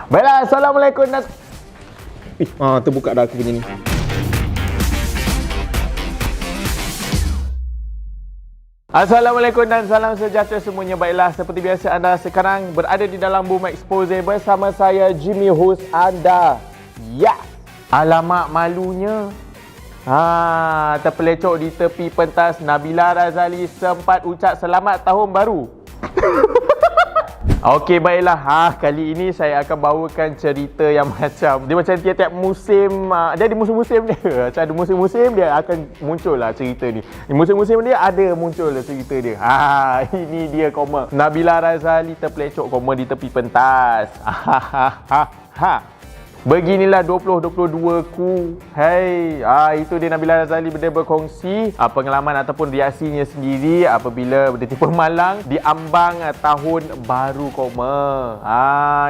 Baiklah, Assalamualaikum dan... terbuka dah aku punya ni. Assalamualaikum dan salam sejahtera semuanya. Baiklah, seperti biasa anda sekarang berada di dalam Boom Expose bersama saya Jimmy, host anda. Ya, alamak malunya. Terpelecok di tepi pentas. Nabila Razali sempat ucap selamat tahun baru. Okey, baiklah. Kali ini saya akan bawakan cerita yang macam dia macam tiap-tiap musim, dia ada musim-musim dia. Macam ada musim-musim dia akan muncul lah cerita ni. Musim-musim dia ada muncul lah cerita dia. Ini dia koma. Nabila Razali terpelecok koma di tepi pentas. Beginilah 2022 ku. Hey, itu dia Nabila Razali dia berkongsi pengalaman ataupun reaksinya sendiri apabila bertiba malang di ambang tahun baru koma.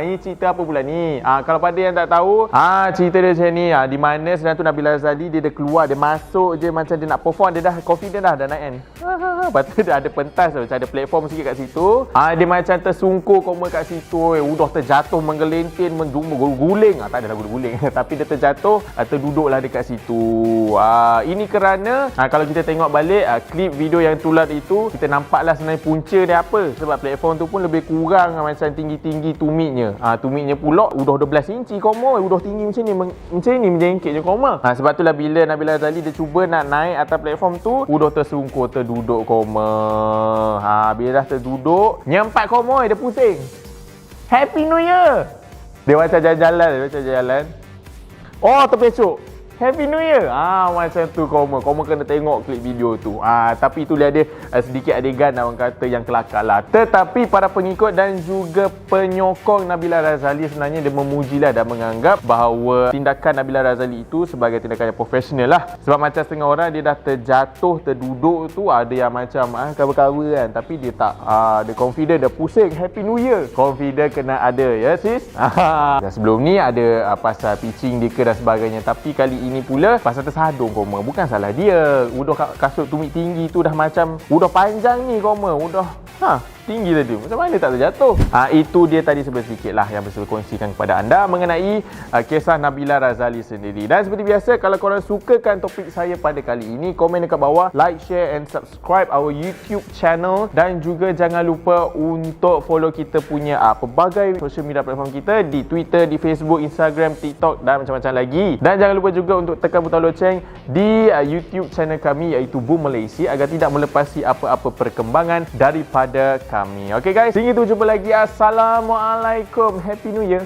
Ini cerita apa pula ni? Kalau pada yang tak tahu, cerita dia macam ni. Di mana sebenarnya tu Nabila Razali dia keluar, dia masuk je macam dia nak perform, dia dah confident dah naik kan. Lepas tu dia ada pentas macam ada platform sikit kat situ. Dia macam tersungkur koma kat situ. Udah terjatuh menggelentin, guling. Tak ada lagu guling tapi dia terjatuh, terduduklah dekat situ. Ini kerana kalau kita tengok balik klip video yang tular itu, kita nampaklah sebenarnya punca dia apa. Sebab platform tu pun lebih kurang macam tinggi-tinggi tumitnya. Tumitnya pula udah 12 inci koma, udah tinggi macam ni menjengkit je koma. Sebab itulah bila Nabila Razali dia cuba nak naik atas platform tu, udah tersungkur, terduduk koma. Bila dah terduduk, nyempat koma, dia pusing. Happy New Year. Dia macam jalan-jalan. Terpesok. Happy New Year. Macam tu koma kena tengok klip video tu. Tapi itulah dia sedikit adegan orang kata yang kelakar lah. Tetapi para pengikut dan juga penyokong Nabila Razali sebenarnya dia memujilah dan menganggap bahawa tindakan Nabila Razali itu sebagai tindakan yang profesional lah. Sebab macam setengah orang dia dah terjatuh, terduduk tu, ada yang macam cover-cover kan, tapi dia tak. Dia confident, dia pusing. Happy New Year. Confident kena ada ya sis. Dan sebelum ni ada pasal pitching dia ke dan sebagainya. Tapi kali ini pula pasal tersadung koma. Bukan salah dia. Udah kasut tumit tinggi tu dah macam udah panjang ni koma. Udah tinggi tadi. Macam mana tak terjatuh? Itu dia tadi sedikit lah yang bisa kongsikan kepada anda mengenai kisah Nabila Razali sendiri. Dan seperti biasa, kalau korang sukakan topik saya pada kali ini, komen dekat bawah, like, share and subscribe our YouTube channel. Dan juga jangan lupa untuk follow kita punya pelbagai social media platform kita di Twitter, di Facebook, Instagram, TikTok dan macam-macam lagi. Dan jangan lupa juga untuk tekan butang loceng di YouTube channel kami iaitu Boom Malaysia agar tidak melepasi apa-apa perkembangan daripada kami. Okay guys, sehingga itu jumpa lagi. Assalamualaikum. Happy New Year.